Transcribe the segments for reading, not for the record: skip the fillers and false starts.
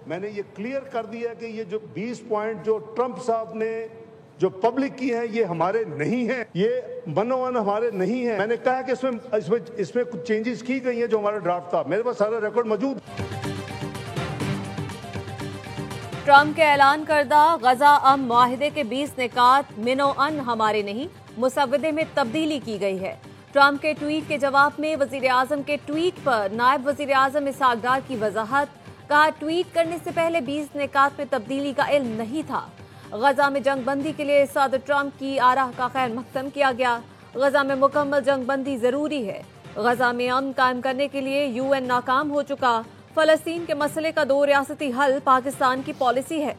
میں نے یہ کلیئر کر دیا کہ یہ جو 20 پوائنٹ جو ٹرمپ صاحب نے جو پبلک کی ہیں یہ ہمارے نہیں ہیں، یہ منوان ہمارے نہیں ہیں. میں نے کہا کہ اس میں کچھ چینجز کی گئی ہیں جو ہمارا ڈرافٹ تھا. میرے پاس سارا ریکارڈ موجود. ٹرمپ کے اعلان کردہ غزہ امن معاہدے کے 20 نکات منوعن ہمارے نہیں مسودے میں تبدیلی کی گئی ہے. ٹرمپ کے ٹویٹ کے جواب میں وزیر اعظم کے ٹویٹ پر نائب وزیر اعظم اسحاق ڈار کی وضاحت. کہا ٹویٹ کرنے سے پہلے 20 نکات میں تبدیلی کا علم نہیں تھا. غزہ میں جنگ بندی کے لیے صدر ٹرمپ کی آراہ کا خیر مقدم کیا گیا. غزہ میں مکمل جنگ بندی ضروری ہے. غزہ میں امن قائم کرنے کے لیے UN ناکام ہو چکا. فلسطین کے مسئلے کا 2 ریاستی حل پاکستان کی پالیسی ہے.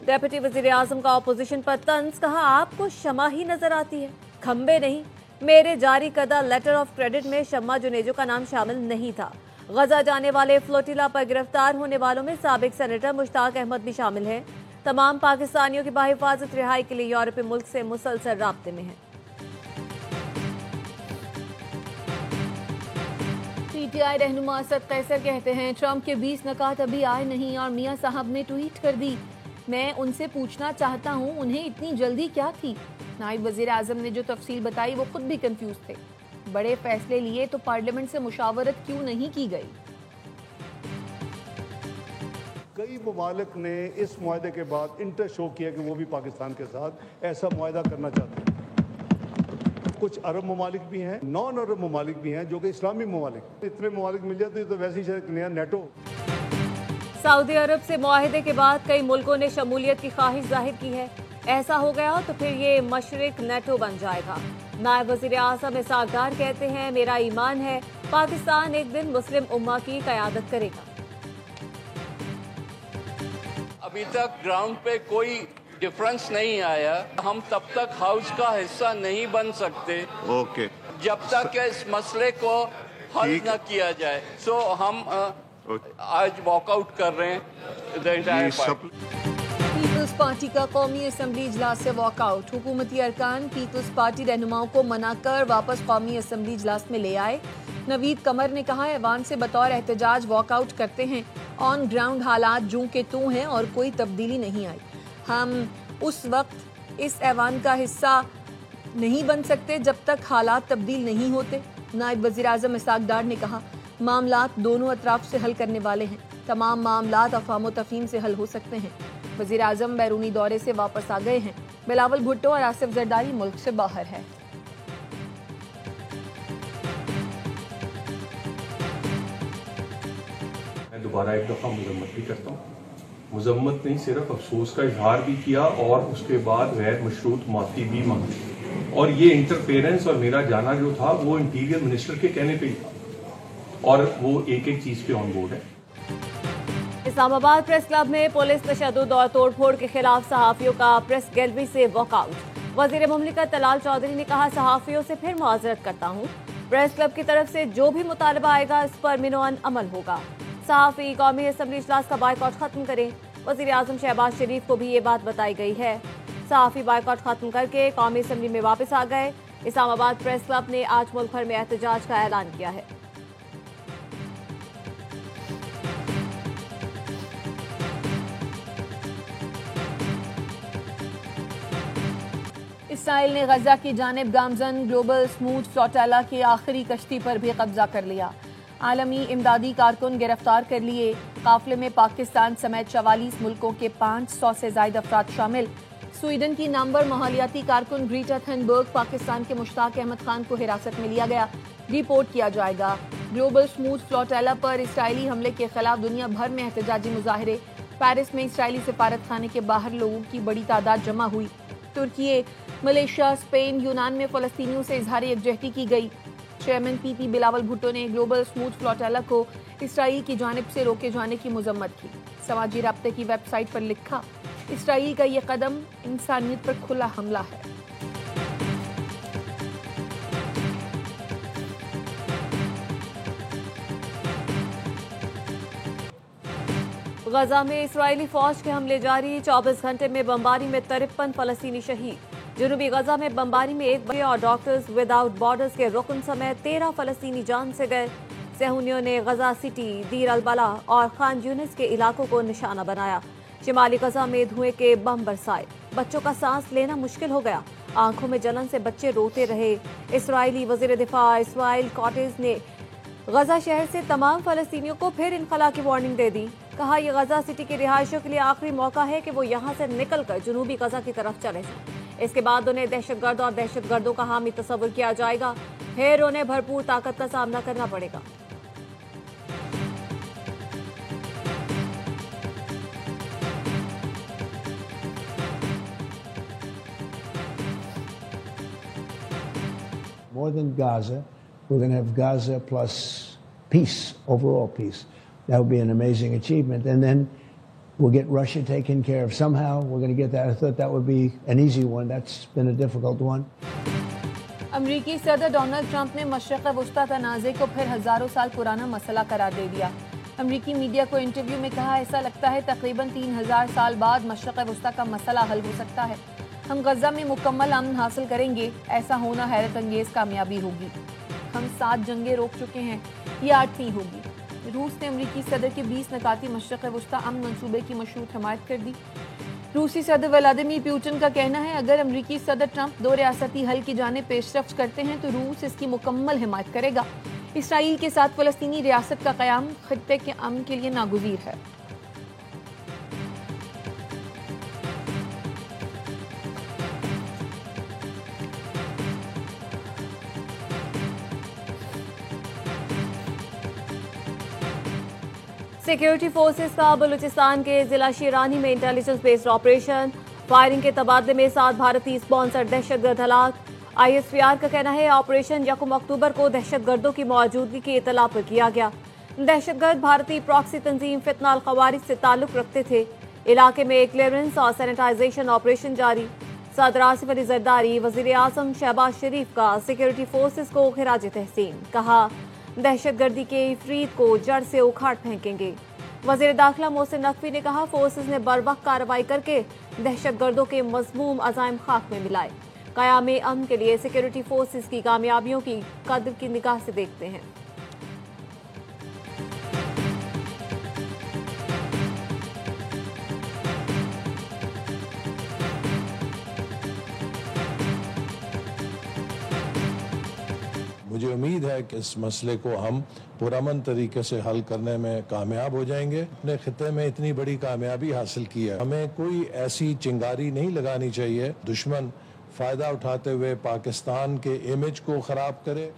ڈیپٹی وزیر اعظم کا اپوزیشن پر طنز. کہا آپ کو شمع ہی نظر آتی ہے، کھمبے نہیں. میرے جاری کردہ لیٹر آف کریڈٹ میں شمع جنیجو کا نام شامل نہیں تھا. غزہ جانے والے فلوٹیلا پر گرفتار ہونے والوں میں سابق سینیٹر مشتاق احمد بھی شامل ہیں. تمام پاکستانیوں کی بحفاظت رہائی کے لیے یورپی ملک سے مسلسل رابطے میں ہیں. PTI رہنما اسد قیصر کہتے ہیں ٹرمپ کے 20 نکات ابھی آئے نہیں اور میاں صاحب نے ٹویٹ کر دی. میں ان سے پوچھنا چاہتا ہوں انہیں اتنی جلدی کیا تھی؟ نائب وزیر اعظم نے جو تفصیل بتائی وہ خود بھی کنفیوز تھے. بڑے فیصلے لیے تو پارلیمنٹ سے مشاورت کیوں نہیں کی گئی؟ کئی ممالک نے اس معاہدے کے بعد انٹرسٹ شو کیا کہ وہ بھی پاکستان کے ساتھ ایسا معاہدہ کرنا چاہتے ہیں. کچھ عرب ممالک بھی ہیں، نان عرب ممالک بھی ہیں جو کہ اسلامی ممالک. اتنے ممالک مل جاتے تو ویسے ہی نیا نیٹو. سعودی عرب سے معاہدے کے بعد کئی ملکوں نے شمولیت کی خواہش ظاہر کی ہے. ایسا ہو گیا تو پھر یہ مشرق نیٹو بن جائے گا. نائب وزیر اعظم اسحاق ڈار کہتے ہیں میرا ایمان ہے پاکستان ایک دن مسلم امہ کی قیادت کرے گا. ابھی تک گراؤنڈ پہ کوئی ڈفرنس نہیں آیا. ہم تب تک ہاؤس کا حصہ نہیں بن سکتے جب تک کہ اس مسئلے کو حل نہ کیا جائے. سو ہم آج واک آؤٹ کر رہے ہیں. پیپلز پارٹی کا قومی اسمبلی اجلاس سے واک آؤٹ. حکومتی ارکان پیپلز پارٹی رہنماؤں کو منع کر واپس قومی اسمبلی اجلاس میں لے آئے. نوید قمر نے کہا ایوان سے بطور احتجاج واک آؤٹ کرتے ہیں. آن گراؤنڈ حالات جوں کے توں ہیں اور کوئی تبدیلی نہیں آئی. ہم اس وقت اس ایوان کا حصہ نہیں بن سکتے جب تک حالات تبدیل نہیں ہوتے. نائب وزیر اعظم اسحاق ڈار نے کہا معاملات دونوں اطراف سے حل کرنے والے ہیں. تمام معاملات افہام و تفہیم سے حل ہو سکتے ہیں. وزیر اعظم بیرونی دورے سے واپس آ گئے ہیں. بلاول بھٹو اور آصف زرداری ملک سے باہر ہے. میں دوبارہ ایک دفعہ مذمت بھی کرتا ہوں. مذمت نہیں صرف افسوس کا اظہار بھی کیا اور اس کے بعد غیر مشروط معافی بھی مانگی. اور یہ انٹرفیرنس اور میرا جانا جو تھا وہ انٹیریئر منسٹر کے کہنے پہ ہی تھا اور وہ ایک ایک چیز پہ آن بورڈ ہے. اسلام آباد پریس کلب میں پولیس تشدد اور توڑ پھوڑ کے خلاف صحافیوں کا پریس گیلری سے واک آؤٹ. وزیر مملکت طلال چودھری نے کہا صحافیوں سے پھر معذرت کرتا ہوں. پریس کلب کی طرف سے جو بھی مطالبہ آئے گا اس پر منوعن عمل ہوگا. صحافی قومی اسمبلی اجلاس کا بائیکاٹ ختم کریں. وزیر اعظم شہباز شریف کو بھی یہ بات بتائی گئی ہے. صحافی بائیکاٹ ختم کر کے قومی اسمبلی میں واپس آ گئے. اسلام آباد پریس کلب نے آج ملک بھر میں احتجاج کا اعلان کیا ہے. اسرائیل نے غزہ کی جانب گامزن گلوبل سموتھ فلوٹیلا کی آخری کشتی پر بھی قبضہ کر لیا. عالمی امدادی کارکن گرفتار کر لیے. قافلے میں پاکستان سمیت 44 ملکوں کے 500 سے زائد افراد شامل. سویڈن کی نامور ماحولیاتی کارکن گریٹا تھنبرگ پاکستان کے مشتاق احمد خان کو حراست میں لیا گیا. ڈیپورٹ کیا جائے گا. گلوبل سموتھ فلوٹیلا پر اسرائیلی حملے کے خلاف دنیا بھر میں احتجاجی مظاہرے. پیرس میں اسرائیلی سفارت خانے کے باہر لوگوں کی بڑی تعداد جمع ہوئی. ترکی، ملیشیا، اسپین، یونان میں فلسطینیوں سے اظہار یکجہتی کی گئی. چیئرمین پی پی بلاول بھٹو نے گلوبل سموتھ فلوٹیلا کو اسرائیل کی جانب سے روکے جانے کی مذمت کی. سماجی رابطے کی ویب سائٹ پر لکھا اسرائیل کا یہ قدم انسانیت پر کھلا حملہ ہے. غزہ میں اسرائیلی فوج کے حملے جاری. 24 گھنٹے میں بمباری میں 53 فلسطینی شہید. جنوبی غزہ میں بمباری میں ایک بچے اور ڈاکٹرز وداؤٹ بارڈرز کے رکن سمیت 13 فلسطینی جان سے گئے. صہیونیوں نے غزہ سٹی، دیر البلا اور خان یونس کے علاقوں کو نشانہ بنایا۔ شمالی غزہ میں دھوئیں کے بم برسائے، بچوں کا سانس لینا مشکل ہو گیا، آنکھوں میں جلن سے بچے روتے رہے۔ اسرائیلی وزیر دفاع اسرائیل کاٹز نے غزہ شہر سے تمام فلسطینیوں کو پھر انخلا کی وارننگ دے دی۔ کہا یہ غزہ سٹی کے رہائشیوں کے لیے آخری موقع ہے کہ وہ یہاں سے نکل کر جنوبی غزہ کی طرف چلے جائیں۔ اس کے بعد انہیں دہشت گرد اور دہشت گردوں کا حامی تصور کیا جائے گا، پھر انہیں بھرپور طاقت کا سامنا کرنا پڑے گا۔ More than Gaza, we're going to have Gaza plus peace, overall peace. That would be an amazing achievement. And then we'll get Russia taken care of somehow. We're going to get that. I thought that would be an easy one. That's been a difficult one. امریکی صدر Donald Trump نے مشرق وسطی تنازع کو پھر ہزاروں سال پرانا مسئلہ قرار دے دیا۔ امریکی میڈیا کو انٹرویو میں کہا ایسا لگتا ہے تقریباً 3000 سال بعد مشرق وسطی کا مسئلہ حل ہو سکتا ہے۔ ہم غزہ میں مکمل امن حاصل کریں گے، ایسا ہونا حیرت انگیز کامیابی ہوگی۔ ہم 7 جنگیں روک چکے ہیں، یہ 8ویں ہوگی۔ روس نے امریکی صدر کے 20 نکاتی مشرق وسطی امن منصوبے کی مشروط حمایت کر دی۔ روسی صدر ولادیمیر پوٹن کا کہنا ہے اگر امریکی صدر ٹرمپ 2 ریاستی حل کی جانب پیش رفت کرتے ہیں تو روس اس کی مکمل حمایت کرے گا۔ اسرائیل کے ساتھ فلسطینی ریاست کا قیام خطے کے امن کے لیے ناگزیر ہے۔ سیکیورٹی فورسز کا بلوچستان کے ضلع شیرانی میں انٹیلیجنس بیسڈ آپریشن، فائرنگ کے تبادلے میں 7 بھارتی اسپانسر دہشت گرد ہلاک۔ ISPR کا کہنا ہے آپریشن 1 اکتوبر کو دہشت گردوں کی موجودگی کی اطلاع پر کیا گیا۔ دہشت گرد بھارتی پراکسی تنظیم فتنہ الخوارج سے تعلق رکھتے تھے۔ علاقے میں کلیئرنس اور سینیٹائزیشن آپریشن جاری۔ صدر آصف علی زرداری وزیر اعظم شہباز شریف کا سیکیورٹی فورسز کو خراج تحسین، کہا دہشت گردی کے عفریت کو جڑ سے اکھاڑ پھینکیں گے۔ وزیر داخلہ محسن نقوی نے کہا فورسز نے بروقت کارروائی کر کے دہشت گردوں کے مذموم عزائم خاک میں ملائے۔ قیام امن کے لیے سیکیورٹی فورسز کی کامیابیوں کی قدر کی نگاہ سے دیکھتے ہیں۔ مجھے امید ہے کہ اس مسئلے کو ہم پرامن طریقے سے حل کرنے میں کامیاب ہو جائیں گے۔ اپنے خطے میں اتنی بڑی کامیابی حاصل کی ہے، ہمیں کوئی ایسی چنگاری نہیں لگانی چاہیے دشمن فائدہ اٹھاتے ہوئے پاکستان کے امیج کو خراب کرے۔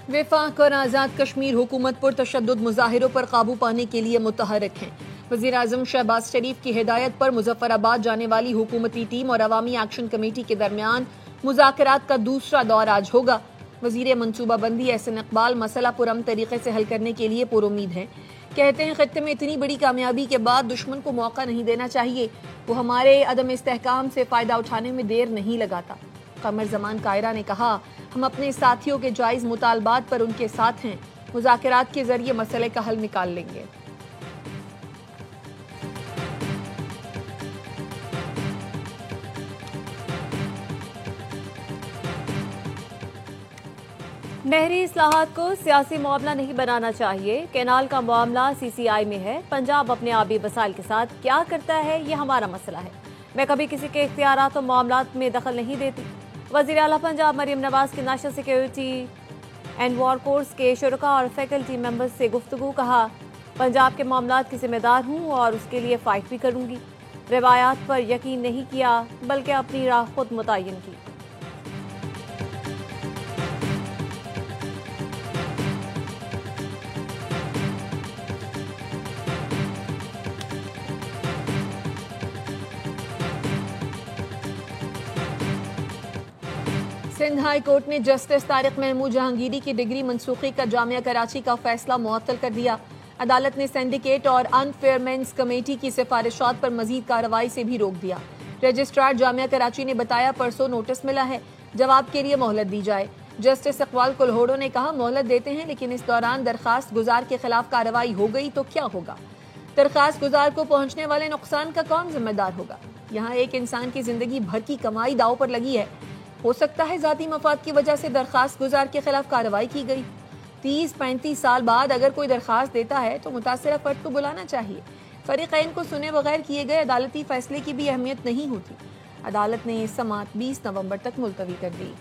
وفاق اور آزاد کشمیر حکومت پر تشدد مظاہروں پر قابو پانے کے لیے متحرک ہیں۔ وزیر اعظم شہباز شریف کی ہدایت پر مظفر آباد جانے والی حکومتی ٹیم اور عوامی ایکشن کمیٹی کے درمیان مذاکرات کا دوسرا دور آج ہوگا۔ وزیر منصوبہ بندی احسن اقبال مسئلہ پرامن طریقے سے حل کرنے کے لیے پر امید ہیں۔ کہتے ہیں خطے میں اتنی بڑی کامیابی کے بعد دشمن کو موقع نہیں دینا چاہیے، وہ ہمارے عدم استحکام سے فائدہ اٹھانے میں دیر نہیں لگاتا۔ قمر زمان کائرہ نے کہا ہم اپنے ساتھیوں کے جائز مطالبات پر ان کے ساتھ ہیں، مذاکرات کے ذریعے مسئلے کا حل نکال لیں گے۔ نہری اصلاحات کو سیاسی معاملہ نہیں بنانا چاہیے، کینال کا معاملہ CCI میں ہے، پنجاب اپنے آبی وسائل کے ساتھ کیا کرتا ہے یہ ہمارا مسئلہ ہے، میں کبھی کسی کے اختیارات و معاملات میں دخل نہیں دیتی۔ وزیر اعلیٰ پنجاب مریم نواز کی national security and war course کے شرکاء اور فیکلٹی ممبرز سے گفتگو، کہا پنجاب کے معاملات کی ذمہ دار ہوں اور اس کے لیے فائٹ بھی کروں گی، روایات پر یقین نہیں کیا بلکہ اپنی راہ خود متعین کی۔ سندھ ہائی کورٹ نے جسٹس طارق محمود جہانگیری کی ڈگری منسوخی کا جامعہ کراچی کا فیصلہ معطل کر دیا۔ عدالت نے سینڈیکیٹ اور انفیئر مینس کمیٹی کی سفارشات پر مزید کارروائی سے بھی روک دیا۔ رجسٹرار جامعہ کراچی نے بتایا پرسوں نوٹس ملا ہے، جواب کے لیے مہلت دی جائے۔ جسٹس اقبال کلہوڑو نے کہا مہلت دیتے ہیں لیکن اس دوران درخواست گزار کے خلاف کارروائی ہو گئی تو کیا ہوگا؟ درخواست گزار کو پہنچنے والے نقصان کا کون ذمہ دار ہوگا؟ یہاں ایک انسان کی زندگی بھر کی کمائی داؤ پر لگی ہے، ہو سکتا ہے ذاتی مفاد کی وجہ سے درخواست گزار کے خلاف کارروائی کی گئی۔ 30-35 سال بعد اگر کوئی درخواست دیتا ہے تو متاثرہ فرد کو بلانا چاہیے. فریقین کو سنے بغیر کیے گئے عدالتی فیصلے کی بھی اہمیت نہیں ہوتی. عدالت نے یہ سماعت 20 نومبر تک ملتوی کر دی.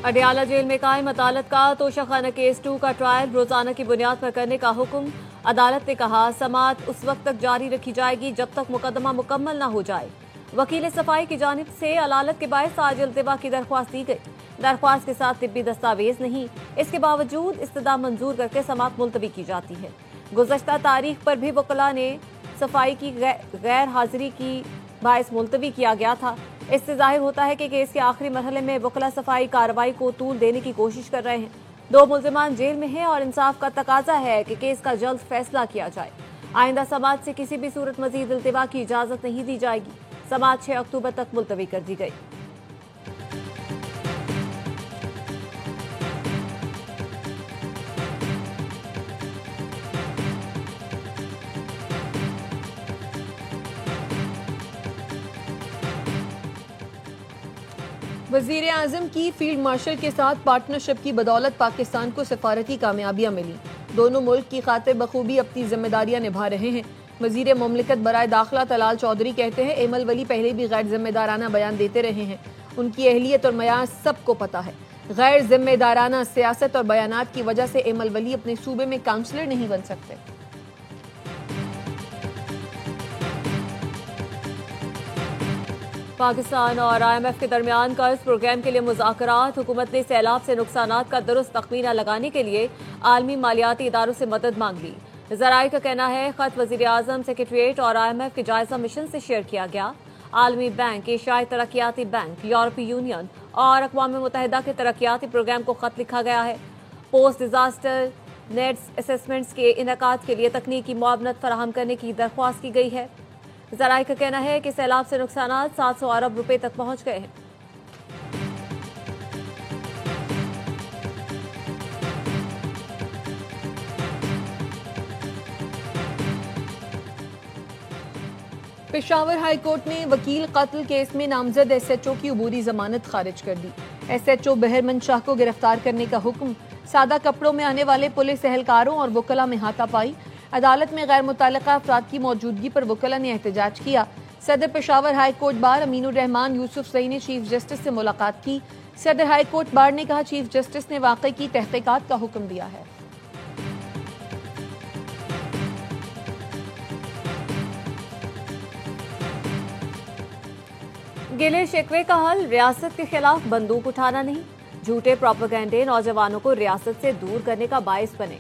اڈیالہ جیل میں قائم عدالت کا توشہ خانہ کیس 2 کا ٹرائل روزانہ کی بنیاد پر کرنے کا حکم. عدالت نے کہا سماعت اس وقت تک جاری رکھی جائے گی جب تک مقدمہ مکمل نہ ہو جائے. وکیل صفائی کی جانب سے علالت کے باعث آج التوا کی درخواست دی گئی. درخواست کے ساتھ طبی دستاویز نہیں، اس کے باوجود استدعا منظور کر کے سماعت ملتوی کی جاتی ہے. گزشتہ تاریخ پر بھی وکلاء نے صفائی کی غیر حاضری کی باعث ملتوی کیا گیا تھا. اس سے ظاہر ہوتا ہے کہ کیس کے آخری مرحلے میں وکلاء صفائی کارروائی کو طول دینے کی کوشش کر رہے ہیں. 2 ملزمان جیل میں ہیں اور انصاف کا تقاضا ہے کہ کیس کا جلد فیصلہ کیا جائے. آئندہ سماعت سے کسی بھی صورت مزید التوا کی اجازت نہیں دی جائے گی. سماعت 6 اکتوبر تک ملتوی کر دی گئی. وزیر اعظم کی فیلڈ مارشل کے ساتھ پارٹنرشپ کی بدولت پاکستان کو سفارتی کامیابیاں ملی. دونوں ملک کی خاطر بخوبی اپنی ذمہ داریاں نبھا رہے ہیں. وزیر مملکت برائے داخلہ طلال چودھری کہتے ہیں ایمل ولی پہلے بھی غیر ذمہ دارانہ بیان دیتے رہے ہیں. ان کی اہلیت اور معیار سب کو پتہ ہے. غیر ذمہ دارانہ سیاست اور بیانات کی وجہ سے ایمل ولی اپنے صوبے میں کاؤنسلر نہیں بن سکتے. پاکستان اور IMF کے درمیان قرض پروگرام کے لیے مذاکرات. حکومت نے سیلاب سے نقصانات کا درست تخمینہ لگانے کے لیے عالمی مالیاتی اداروں سے مدد مانگ لی. ذرائع کا کہنا ہے خط وزیر اعظم سیکریٹریٹ اور IMF کے جائزہ مشن سے شیئر کیا گیا. عالمی بینک، ایشیائی ترقیاتی بینک، یورپی یونین اور اقوام متحدہ کے ترقیاتی پروگرام کو خط لکھا گیا ہے. پوسٹ ڈیزاسٹر نیڈز اسیسمنٹس کے انعقاد کے لیے تکنیکی معاونت فراہم کرنے کی درخواست کی گئی ہے. ذرائع کا کہنا ہے کہ سیلاب سے نقصانات 700 ارب روپے تک پہنچ گئے ہیں. پشاور ہائی کورٹ نے وکیل قتل کیس میں نامزد SHO کی عبوری ضمانت خارج کر دی. SHO بہرمن شاہ کو گرفتار کرنے کا حکم. سادہ کپڑوں میں آنے والے پولیس اہلکاروں اور وکلاء میں ہاتھا پائی. عدالت میں غیر متعلقہ افراد کی موجودگی پر وکلاء نے احتجاج کیا. صدر پشاور ہائی کورٹ بار امین الرحمان یوسف زئی نے چیف جسٹس سے ملاقات کی. صدر ہائی کورٹ بار نے کہا چیف جسٹس نے واقعے کی تحقیقات کا حکم دیا ہے. گلے شکوے کا حل ریاست کے خلاف بندوق اٹھانا نہیں. جھوٹے پروپیگنڈے نوجوانوں کو ریاست سے دور کرنے کا باعث بنے.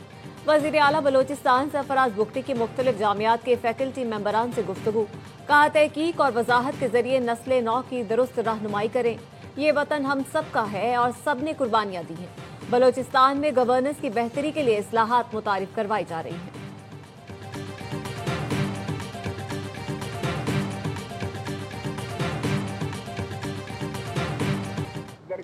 وزیر اعلیٰ بلوچستان سرفراز بگٹی کی مختلف جامعات کے فیکلٹی ممبران سے گفتگو. کہا تحقیق اور وضاحت کے ذریعے نسل نو کی درست رہنمائی کریں. یہ وطن ہم سب کا ہے اور سب نے قربانیاں دی ہیں. بلوچستان میں گورننس کی بہتری کے لیے اصلاحات متعارف کروائی جا رہی ہیں.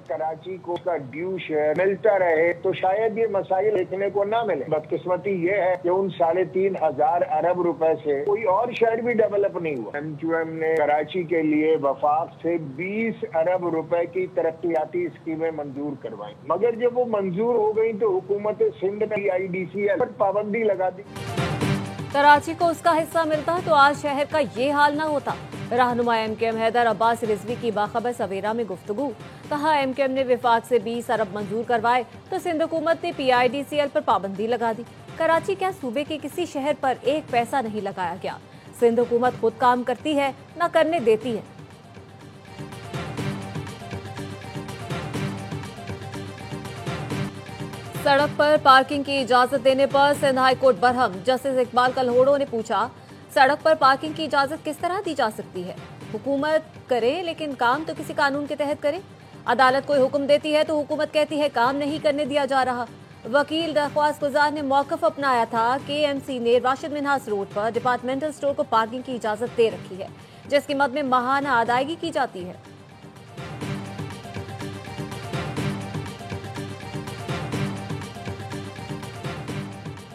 کراچی کو کا ڈیو شیئر ملتا رہے تو شاید یہ مسائل دیکھنے کو نہ ملے. بدقسمتی یہ ہے کہ ان 3,500 ارب روپے سے کوئی اور شہر بھی ڈیولپ نہیں ہوا. MQM نے کراچی کے لیے وفاق سے 20 ارب روپے کی ترقیاتی اسکیمیں منظور کروائی، مگر جب وہ منظور ہو گئی تو حکومت سندھ نے IDCL پر پابندی لگا دی. کراچی کو اس کا حصہ ملتا تو آج شہر کا یہ حال نہ ہوتا. رہنما MQM حیدر عباس رضوی کی باخبر سویرا میں گفتگو. کہا MQM نے وفاق سے 20 ارب منظور کروائے تو سندھ حکومت نے PIDCL پر پابندی لگا دی. کراچی کیا صوبے کے کسی شہر پر ایک پیسہ نہیں لگایا گیا. سندھ حکومت خود کام کرتی ہے نہ کرنے دیتی ہے. سڑک پر پارکنگ کی اجازت دینے پر سندھ ہائی کورٹ برہم. جسٹس اقبال کلہوڑو نے پوچھا سڑک پر پارکنگ کی اجازت کس طرح دی جا سکتی ہے. حکومت کرے لیکن کام تو کسی قانون کے تحت کرے. عدالت کوئی حکم دیتی ہے تو حکومت کہتی ہے کام نہیں کرنے دیا جا رہا. وکیل درخواست گزار نے موقف اپنایا تھا کہ KMC نے راشد منہاس روڈ پر ڈپارٹمنٹل سٹور کو پارکنگ کی اجازت دے رکھی ہے جس کی مد میں ماہانہ ادائیگی کی جاتی ہے.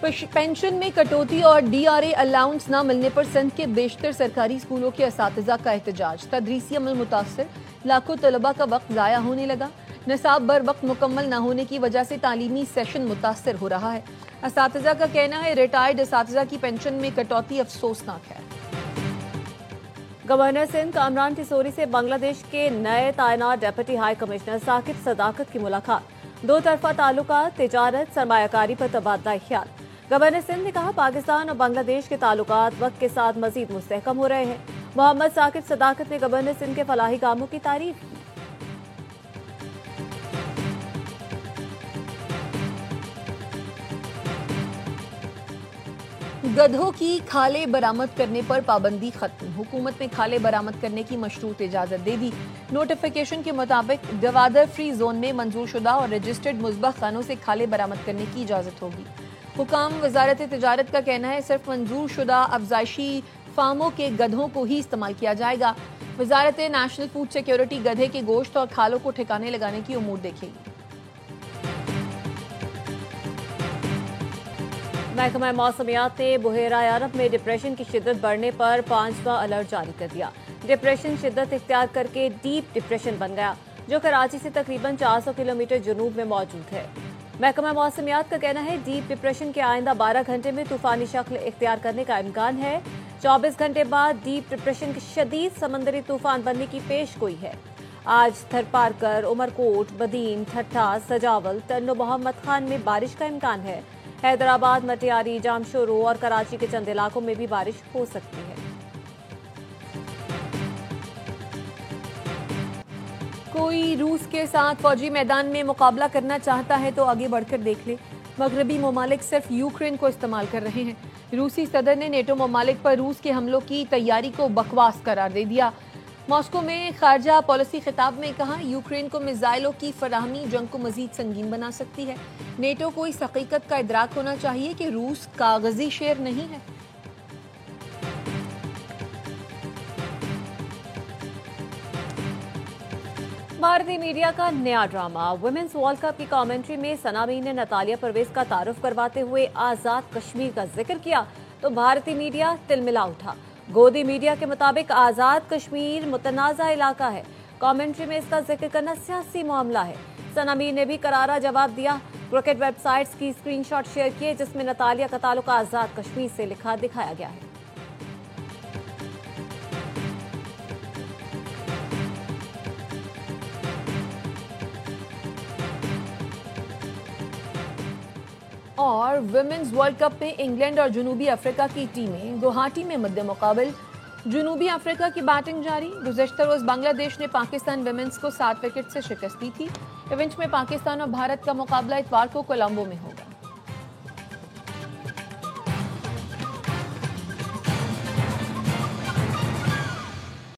پینشن میں کٹوتی اور ڈی آر اے الاؤنس نہ ملنے پر سندھ کے بیشتر سرکاری اسکولوں کے اساتذہ کا احتجاج، تدریسی عمل متاثر، لاکھوں طلباء کا وقت ضائع ہونے لگا، نصاب بر وقت مکمل نہ ہونے کی وجہ سے تعلیمی سیشن متاثر ہو رہا ہے۔ اساتذہ کا کہنا ہے ریٹائرڈ اساتذہ کی پینشن میں کٹوتی افسوسناک ہے۔ گورنر سندھ کامران ٹیسوری سے بنگلہ دیش کے نئے تعینات ڈیپٹی ہائی کمشنر ثاقب صداقت کی ملاقات، دو طرفہ تعلقات، تجارت، سرمایہ کاری پر تبادلہ خیال۔ گورنر سندھ نے کہا پاکستان اور بنگلہ دیش کے تعلقات وقت کے ساتھ مزید مستحکم ہو رہے ہیں۔ محمد ثاقب صداقت نے گورنر سندھ کے فلاحی کاموں کی تعریف کی۔ گدھوں کی کھالیں برآمد کرنے پر پابندی ختم، حکومت نے کھالیں برآمد کرنے کی مشروط اجازت دے دی۔ نوٹیفیکیشن کے مطابق گوادر فری زون میں منظور شدہ اور رجسٹرڈ مذبح خانوں سے کھالیں برآمد کرنے کی اجازت ہوگی۔ حکام وزارت تجارت کا کہنا ہے صرف منظور شدہ افزائشی فارموں کے گدھوں کو ہی استعمال کیا جائے گا۔ وزارت نیشنل فوڈ سیکیورٹی گدھے کے گوشت اور کھالوں کو ٹھکانے لگانے کی امور دیکھے گی۔ محکمہ موسمیات نے بحیرہ عرب میں ڈپریشن کی شدت بڑھنے پر 5واں الرٹ جاری کر دیا۔ ڈپریشن شدت اختیار کر کے ڈیپ ڈپریشن بن گیا، جو کراچی سے تقریباً 400 کلومیٹر جنوب میں موجود ہے۔ محکمہ موسمیات کا کہنا ہے ڈیپ ڈپریشن کے آئندہ 12 گھنٹے میں طوفانی شکل اختیار کرنے کا امکان ہے۔ 24 گھنٹے بعد ڈیپ ڈپریشن کی شدید سمندری طوفان بننے کی پیش گوئی ہے۔ آج تھرپارکر، عمرکوٹ، بدین، ٹھٹھا، سجاول، ٹنڈو محمد خان میں بارش کا امکان ہے۔ حیدرآباد، مٹیاری، جامشورو اور کراچی کے چند علاقوں میں بھی بارش ہو سکتی ہے۔ کوئی روس کے ساتھ فوجی میدان میں مقابلہ کرنا چاہتا ہے تو آگے بڑھ کر دیکھ لے۔ مغربی ممالک صرف یوکرین کو استعمال کر رہے ہیں۔ روسی صدر نے نیٹو ممالک پر روس کے حملوں کی تیاری کو بکواس قرار دے دیا۔ ماسکو میں خارجہ پالیسی خطاب میں کہا یوکرین کو میزائلوں کی فراہمی جنگ کو مزید سنگین بنا سکتی ہے۔ نیٹو کو اس حقیقت کا ادراک ہونا چاہیے کہ روس کاغذی شیر نہیں ہے۔ بھارتی میڈیا کا نیا ڈرامہ ویمنز ورلڈ کپ کی کامنٹری میں ثنامین نے نتالیہ پرویز کا تعارف کرواتے ہوئے آزاد کشمیر کا ذکر کیا تو بھارتی میڈیا تلملا اٹھا۔ گودی میڈیا کے مطابق آزاد کشمیر متنازع علاقہ ہے، کامنٹری میں اس کا ذکر کرنا سیاسی معاملہ ہے۔ ثنامین نے بھی کرارا جواب دیا۔ کرکٹ ویب سائٹس کی اسکرین شاٹ شیئر کیے جس میں نتالیہ کا تعلق آزاد کشمیر سے لکھا دکھایا گیا ہے۔ اور ویمنز ورلڈ کپ میں انگلینڈ اور جنوبی افریقہ کی ٹیمیں گوہاٹی میں مد مقابل۔ جنوبی افریقہ کی بیٹنگ جاری، گزشتہ روز بنگلہ دیش نے پاکستان ویمنز کو 7 وکٹ سے شکست دی تھی۔ ایونٹ میں پاکستان اور بھارت کا مقابلہ اتوار کو کولمبو میں ہو۔